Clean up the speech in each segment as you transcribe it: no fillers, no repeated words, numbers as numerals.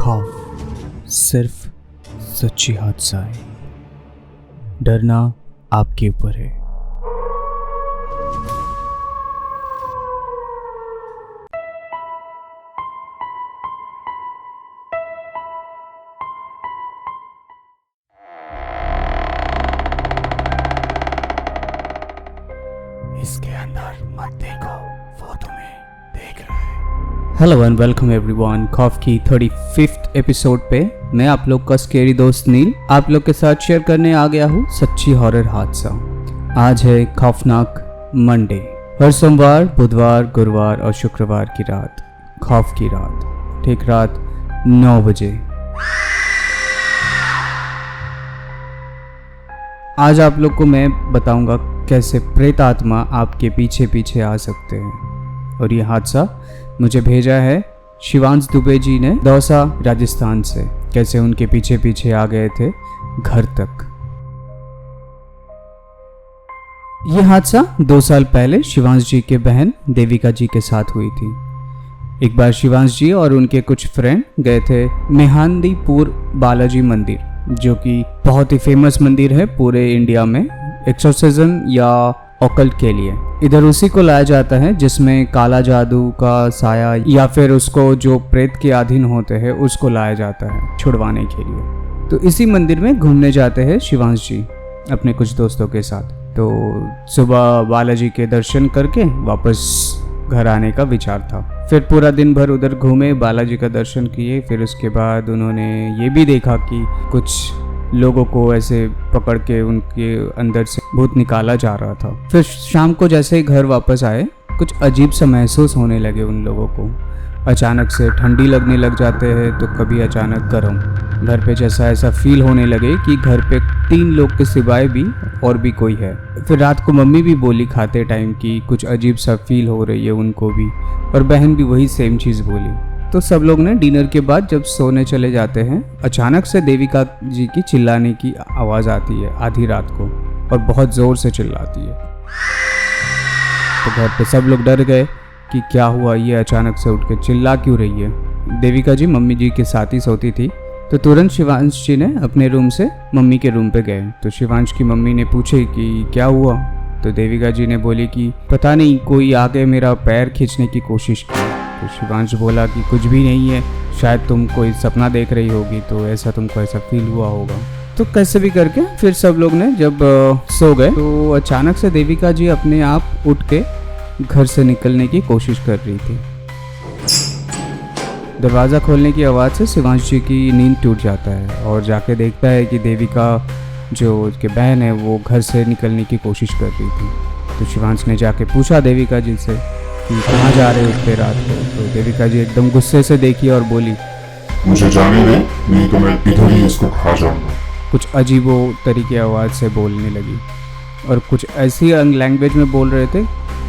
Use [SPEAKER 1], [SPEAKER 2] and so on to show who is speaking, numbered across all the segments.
[SPEAKER 1] खौफ सिर्फ सच्ची हादसा है, डरना आपके ऊपर है। इसके अंदर मत देखो, वो तुम्हें देख रहा है। हेलो एंड वेलकम एवरीवन, खौफ की 35th एपिसोड पे मैं आप लोग का स्केरी दोस्त नील आप लोग के साथ शेयर करने आ गया हूँ सच्ची हॉरर हादसा। आज है खौफनाक मंडे। हर सोमवार, बुधवार, गुरुवार और शुक्रवार की रात, खौफ की रात, ठीक रात 9 बजे। आज आप लोग को मैं बताऊंगा कैसे प्रेत आत्मा आपके पीछे पीछे आ सकते हैं। और ये हादसा मुझे भेजा है शिवांश दुबे जी ने दौसा राजस्थान से। कैसे उनके पीछे पीछे आ गए थे घर तक। ये हादसा 2 साल पहले शिवांश जी के बहन देविका जी के साथ हुई थी। एक बार शिवांश जी और उनके कुछ फ्रेंड गए थे मेहंदीपुर बालाजी मंदिर, जो कि बहुत ही फेमस मंदिर है पूरे इंडिया में एक्सोर्सिज्म या ऑकल्ट के लिए। इधर उसी को लाया जाता है जिसमें काला जादू का साया या फिर उसको जो प्रेत के अधीन होते हैं उसको लाया जाता है छुड़वाने के लिए। तो इसी मंदिर में घूमने जाते हैं शिवांश जी अपने कुछ दोस्तों के साथ। तो सुबह बालाजी के दर्शन करके वापस घर आने का विचार था। फिर पूरा दिन भर उधर घूमे, बालाजी का दर्शन किए। फिर उसके बाद उन्होंने ये भी देखा कि कुछ लोगों को ऐसे पकड़ के उनके अंदर से भूत निकाला जा रहा था। फिर शाम को जैसे ही घर वापस आए, कुछ अजीब सा महसूस होने लगे उन लोगों को। अचानक से ठंडी लगने लग जाते हैं तो कभी अचानक गर्म। घर पे जैसा ऐसा फील होने लगे कि घर पे 3 लोग के सिवाय भी और भी कोई है। फिर रात को मम्मी भी बोली खाते टाइम कि कुछ अजीब सा फील हो रही है उनको भी, और बहन भी वही सेम चीज़ बोली। तो सब लोग ने डिनर के बाद जब सोने चले जाते हैं, अचानक से देविका जी की चिल्लाने की आवाज़ आती है आधी रात को, और बहुत ज़ोर से चिल्लाती है। तो घर पे सब लोग डर गए कि क्या हुआ, ये अचानक से उठ के चिल्ला क्यों रही है। देविका जी मम्मी जी के साथ ही सोती थी। तो तुरंत शिवांश जी ने अपने रूम से मम्मी के रूम पे गए। तो शिवांश की मम्मी ने पूछे कि क्या हुआ। तो देविका जी ने बोली कि पता नहीं, कोई आके मेरा पैर खींचने की कोशिश की। तो शिवांश बोला कि कुछ भी नहीं है, शायद तुम कोई सपना देख रही होगी, तो ऐसा तुमको ऐसा फील हुआ होगा। तो कैसे भी करके फिर सब लोग ने जब सो गए तो अचानक से देविका जी अपने आप उठ के घर से निकलने की कोशिश कर रही थी। दरवाज़ा खोलने की आवाज़ से शिवांश जी की नींद टूट जाता है और जाके देखता है कि देविका जो उसके बहन है वो घर से निकलने की कोशिश कर रही थी। तो शिवांश ने जाके पूछा देविका जी से कि कहाँ जा रहे हो इतने रात को। तो देविका जी एकदम गुस्से से देखी और बोली,
[SPEAKER 2] मुझे जाने दे, नहीं तो मैं इधर ही इसको खा जाऊंगा।
[SPEAKER 1] कुछ अजीबो तरीके आवाज़ से बोलने लगी और कुछ ऐसी लैंग्वेज में बोल रहे थे,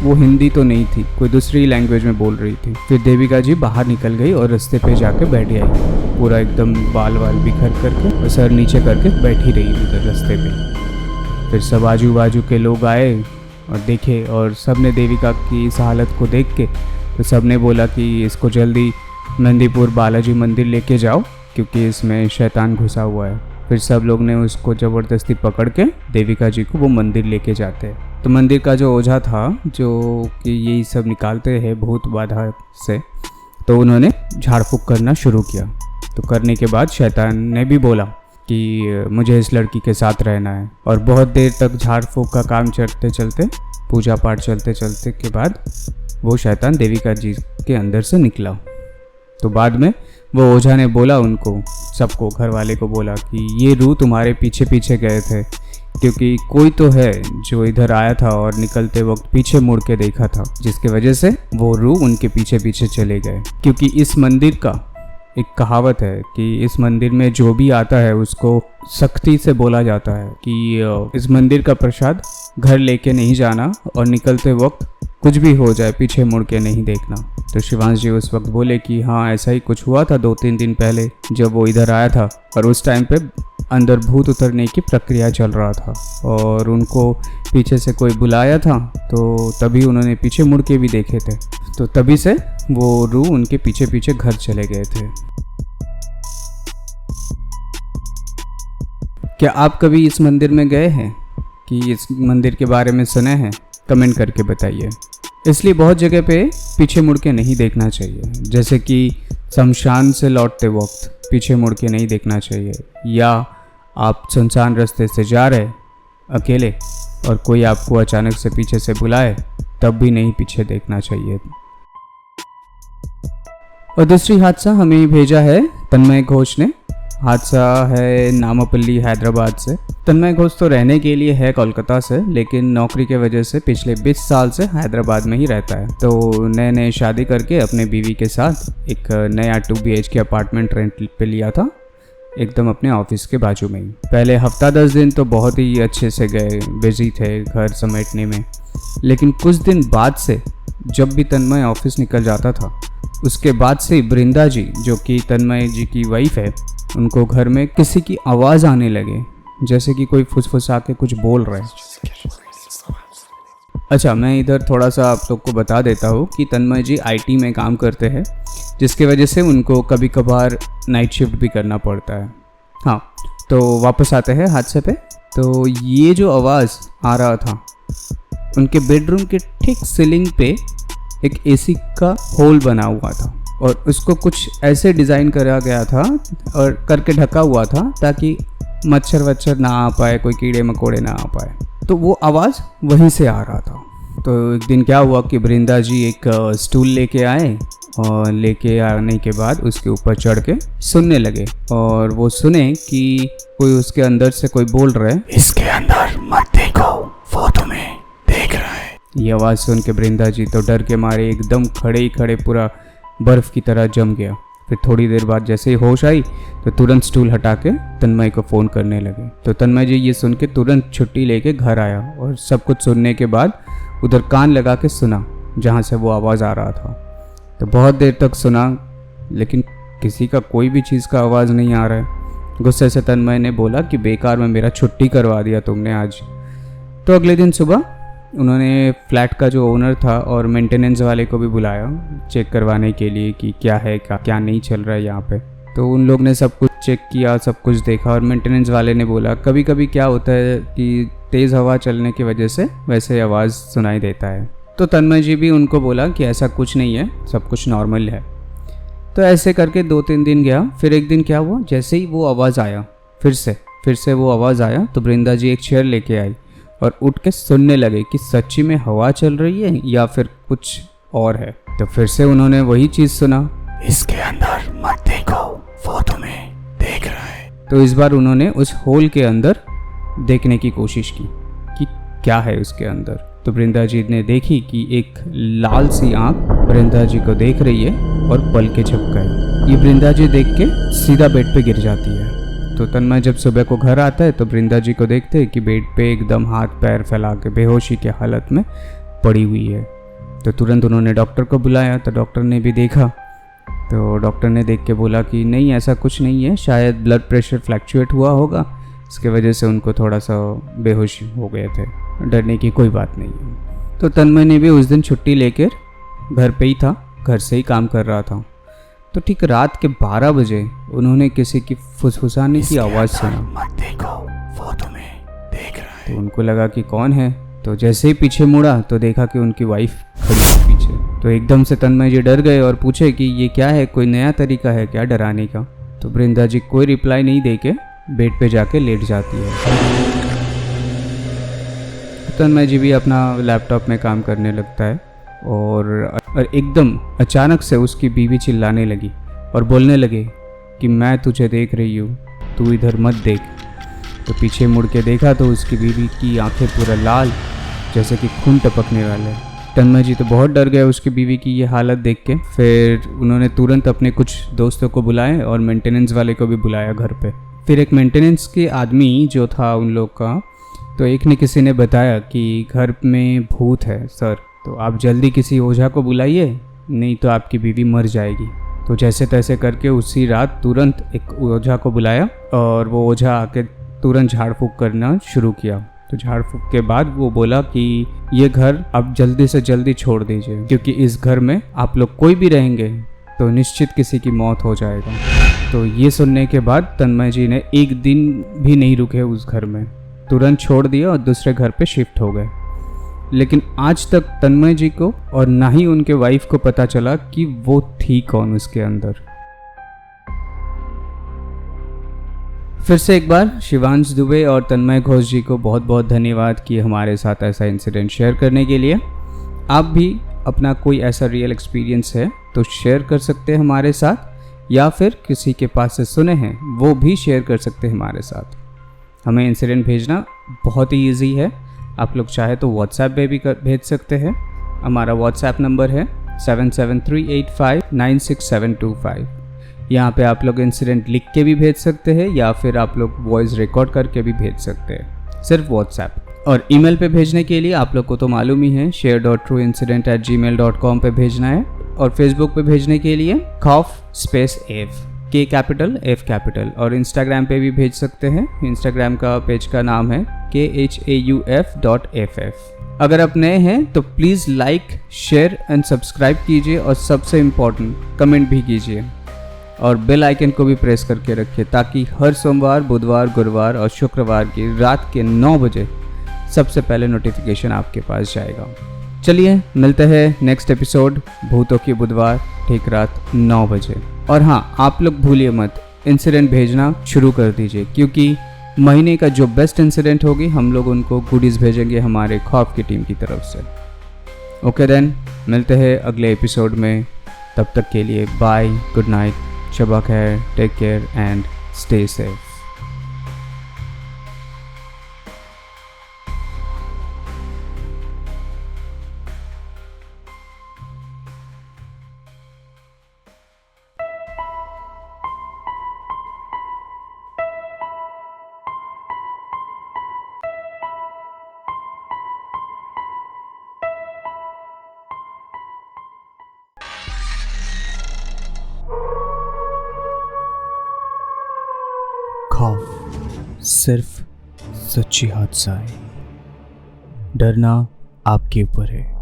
[SPEAKER 1] वो हिंदी तो नहीं थी, कोई दूसरी लैंग्वेज में बोल रही थी। फिर देविका जी बाहर निकल गई और रास्ते पे जाके बैठ आई, पूरा एकदम बाल बिखर करके और सर नीचे करके बैठी रही उधर रास्ते पे। फिर सब आजू बाजू के लोग आए और देखे, और सब ने देविका की इस हालत को देख के तो सब ने बोला कि इसको जल्दी मेहंदीपुर बालाजी मंदिर लेके जाओ, क्योंकि इसमें शैतान घुसा हुआ है। फिर सब लोग ने उसको ज़बरदस्ती पकड़ के देविका जी को वो मंदिर लेके जाते हैं। तो मंदिर का जो ओझा था, जो कि यही सब निकालते हैं भूत बाधा से, तो उन्होंने झाड़ फूँक करना शुरू किया। तो करने के बाद शैतान ने भी बोला कि मुझे इस लड़की के साथ रहना है। और बहुत देर तक झाड़ फूँक का काम चलते चलते, पूजा पाठ चलते चलते के बाद वो शैतान देविका जी के अंदर से निकला। तो बाद में वो ओझा ने बोला उनको सबको, घर वाले को बोला कि ये रूह तुम्हारे पीछे पीछे गए थे, क्योंकि कोई तो है जो इधर आया था और निकलते वक्त पीछे मुड़ के देखा था, जिसकी वजह से वो रूह उनके पीछे पीछे चले गए। क्योंकि इस मंदिर का एक कहावत है कि इस मंदिर में जो भी आता है उसको सख्ती से बोला जाता है कि इस मंदिर का प्रसाद घर लेके नहीं जाना, और निकलते वक्त कुछ भी हो जाए पीछे मुड़ के नहीं देखना। तो शिवांश जी उस वक्त बोले कि हाँ, ऐसा ही कुछ हुआ था 2-3 दिन पहले जब वो इधर आया था, और उस टाइम पे अंदर भूत उतरने की प्रक्रिया चल रहा था और उनको पीछे से कोई बुलाया था, तो तभी उन्होंने पीछे मुड़ के भी देखे थे। तो तभी से वो रूह उनके पीछे पीछे घर चले गए थे। क्या आप कभी इस मंदिर में गए हैं कि इस मंदिर के बारे में सुने हैं? कमेंट करके बताइए। इसलिए बहुत जगह पे पीछे मुड़ के नहीं देखना चाहिए, जैसे कि शमशान से लौटते वक्त पीछे मुड़ के नहीं देखना चाहिए, या आप सुनसान रास्ते से जा रहे अकेले और कोई आपको अचानक से पीछे से बुलाए तब भी नहीं पीछे देखना चाहिए। और दूसरी हादसा हमें भेजा है तन्मय घोष ने। हादसा है नामापल्ली हैदराबाद से। तन्मय घोष तो रहने के लिए है कोलकाता से, लेकिन नौकरी के वजह से पिछले 20 साल से हैदराबाद में ही रहता है। तो नए नए शादी करके अपने बीवी के साथ एक नया 2 BHK अपार्टमेंट रेंट पे लिया था, एकदम अपने ऑफिस के बाजू में ही। पहले हफ्ता 10 दिन तो बहुत ही अच्छे से गए, बिजी थे घर समेटने में। लेकिन कुछ दिन बाद से जब भी तन्मय ऑफिस निकल जाता था, उसके बाद से बृंदा जी, जो कि तन्मय जी की वाइफ है, उनको घर में किसी की आवाज़ आने लगे, जैसे कि कोई फुसफुसा के कुछ बोल रहा है। अच्छा, मैं इधर थोड़ा सा आप लोग को बता देता हूँ कि तन्मय जी IT में काम करते हैं, जिसके वजह से उनको कभी कभार नाइट शिफ्ट भी करना पड़ता है। हाँ, तो वापस आते हैं हादसे पे। तो ये जो आवाज़ आ रहा था, उनके बेडरूम के ठीक सीलिंग पे एक AC का होल बना हुआ था और उसको कुछ ऐसे डिज़ाइन करा गया था और करके ढका हुआ था ताकि मच्छर वच्छर ना आ पाए, कोई कीड़े मकोड़े ना आ पाए। तो वो आवाज़ वहीं से आ रहा था। तो एक दिन क्या हुआ कि बृंदा जी एक स्टूल लेके आए और लेके आने के बाद उसके ऊपर चढ़ के सुनने लगे और वो सुने कि कोई उसके अंदर से कोई बोल रहा है, इसके अंदर मत देखो, वो तुम्हें देख रहा है। ये आवाज़ सुन के बृंदा जी तो डर के मारे एकदम खड़े ही खड़े पूरा बर्फ़ की तरह जम गया। फिर थोड़ी देर बाद जैसे ही होश आई तो तुरंत स्टूल हटा के तन्मय को फ़ोन करने लगे। तो तन्मय जी ये सुन के तुरंत छुट्टी लेके घर आया और सब कुछ सुनने के बाद उधर कान लगा के सुना जहाँ से वो आवाज़ आ रहा था। तो बहुत देर तक सुना, लेकिन किसी का कोई भी चीज़ का आवाज़ नहीं आ रहा है। गुस्से से तन्मय ने बोला कि बेकार में मेरा छुट्टी करवा दिया तुमने आज। तो अगले दिन सुबह उन्होंने फ्लैट का जो ओनर था और मेंटेनेंस वाले को भी बुलाया चेक करवाने के लिए कि क्या है क्या नहीं चल रहा है यहाँ पे। तो उन लोग ने सब कुछ चेक किया, सब कुछ देखा और मेंटेनेंस वाले ने बोला कभी कभी क्या होता है कि तेज़ हवा चलने की वजह से वैसे आवाज़ सुनाई देता है। तो तन्मय जी भी उनको बोला कि ऐसा कुछ नहीं है, सब कुछ नॉर्मल है। तो ऐसे करके 2-3 दिन गया। फिर एक दिन क्या हुआ, जैसे ही वो आवाज़ आया फिर से वो आवाज़ आया तो बृंदा जी एक चेयर लेके आई और उठ के सुनने लगे कि सच्ची में हवा चल रही है या फिर कुछ और है। तो फिर से उन्होंने वही चीज़ सुना, इसके अंदर मत देखो, वो तुम्हें देख रहा है। तो इस बार उन्होंने उस होल के अंदर देखने की कोशिश की कि क्या है उसके अंदर। तो बृंदा जी ने देखी कि एक लाल सी आँख बृंदा जी को देख रही है और पलकें झपकाई। ये बृंदा जी देख के सीधा बेड पे गिर जाती है। तो तन्मय जब सुबह को घर आता है तो बृंदा जी को देखते हैं कि बेड पे एकदम हाथ पैर फैला के बेहोशी के हालत में पड़ी हुई है। तो तुरंत उन्होंने डॉक्टर को बुलाया। तो डॉक्टर ने भी देखा। तो डॉक्टर ने देख के बोला कि नहीं, ऐसा कुछ नहीं है, शायद ब्लड प्रेशर फ्लैक्चुएट हुआ होगा, इसके वजह से उनको थोड़ा सा बेहोशी हो गए थे, डरने की कोई बात नहीं है। तो तन्मय ने भी उस दिन छुट्टी लेकर घर पे ही था, घर से ही काम कर रहा था। तो ठीक रात के 12 बजे उन्होंने किसी की फुसफुसाने की आवाज़ सुना, मत देखो, वो तुम्हें देख रहा है। तो उनको लगा कि कौन है। तो जैसे ही पीछे मुड़ा तो देखा कि उनकी वाइफ खड़ी है पीछे। तो एकदम से तन्मय जी डर गए और पूछे कि ये क्या है, कोई नया तरीका है क्या डराने का। तो बृंदा जी कोई रिप्लाई नहीं देके बेड पे जाके लेट जाती है। तन्मय जी भी अपना लैपटॉप में काम करने लगता है और एकदम अचानक से उसकी बीवी चिल्लाने लगी और बोलने लगे कि मैं तुझे देख रही हूँ, तू इधर मत देख। तो पीछे मुड़ के देखा तो उसकी बीवी की आंखें पूरा लाल, जैसे कि खून टपकने वाले। तन्मय जी तो बहुत डर गए उसकी बीवी की ये हालत देख के। फिर उन्होंने तुरंत अपने कुछ दोस्तों को बुलाए और मेंटेनेंस वाले को भी बुलाया घर पे। फिर एक मेंटेनेंस के आदमी जो था उन लोग का, तो एक ने किसी ने बताया कि घर में भूत है सर, तो आप जल्दी किसी ओझा को बुलाइए, नहीं तो आपकी बीवी मर जाएगी। तो जैसे तैसे करके उसी रात तुरंत एक ओझा को बुलाया और वो ओझा आके तुरंत झाड़ फूँक करना शुरू किया। तो झाड़ फूँक के बाद वो बोला कि ये घर आप जल्दी से जल्दी छोड़ दीजिए, क्योंकि इस घर में आप लोग कोई भी रहेंगे तो निश्चित किसी की मौत हो जाएगा। तो ये सुनने के बाद तन्मय जी ने एक दिन भी नहीं रुके उस घर में, तुरंत छोड़ दिया और दूसरे घर पे शिफ्ट हो गए। लेकिन आज तक तन्मय जी को और ना ही उनके वाइफ को पता चला कि वो थी कौन उसके अंदर। फिर से एक बार शिवांश दुबे और तन्मय घोष जी को बहुत बहुत धन्यवाद कि हमारे साथ ऐसा इंसिडेंट शेयर करने के लिए। आप भी अपना कोई ऐसा रियल एक्सपीरियंस है तो शेयर कर सकते हैं हमारे साथ, या फिर किसी के पास से सुने हैं वो भी शेयर कर सकते हैं हमारे साथ। हमें इंसिडेंट भेजना बहुत ही ईजी है। आप लोग चाहे तो व्हाट्सएप पे भी भेज सकते हैं। हमारा व्हाट्सएप नंबर है 7738596725। यहाँ पे आप लोग इंसिडेंट लिख के भी भेज सकते हैं या फिर आप लोग वॉइस रिकॉर्ड करके भी भेज सकते हैं, सिर्फ व्हाट्सएप। और ईमेल पे भेजने के लिए आप लोग को तो मालूम ही है, share.trueincident@gmail.com पे भेजना है। और फेसबुक पे भेजने के लिए खौफ_F K कैपिटल F कैपिटल। और इंस्टाग्राम पे भी भेज सकते हैं। इंस्टाग्राम का पेज का नाम है KHAUF.FF। अगर आप नए हैं तो please like, share and subscribe कीजिए और सबसे इम्पोर्टेंट कमेंट भी कीजिए और बेल आइकन को भी प्रेस करके रखिए ताकि हर सोमवार, बुधवार, गुरुवार और शुक्रवार की रात के 9 बजे सबसे पहले नोटिफिकेशन आपके पास जाएगा। चलिए मिलते हैं नेक्स्ट एपिसोड भूतों की बुधवार ठीक रात 9 बजे। और हाँ, आप लोग भूलिए मत, इंसिडेंट भेजना शुरू कर दीजिए, क्योंकि महीने का जो बेस्ट इंसिडेंट होगी हम लोग उनको गुडीज़ भेजेंगे हमारे खौफ की टीम की तरफ से। ओके देन, मिलते हैं अगले एपिसोड में। तब तक के लिए बाय, गुड नाइट, शबा खैर, take care and stay safe. खौफ सिर्फ सच्ची हादसा है, डरना आपके ऊपर है।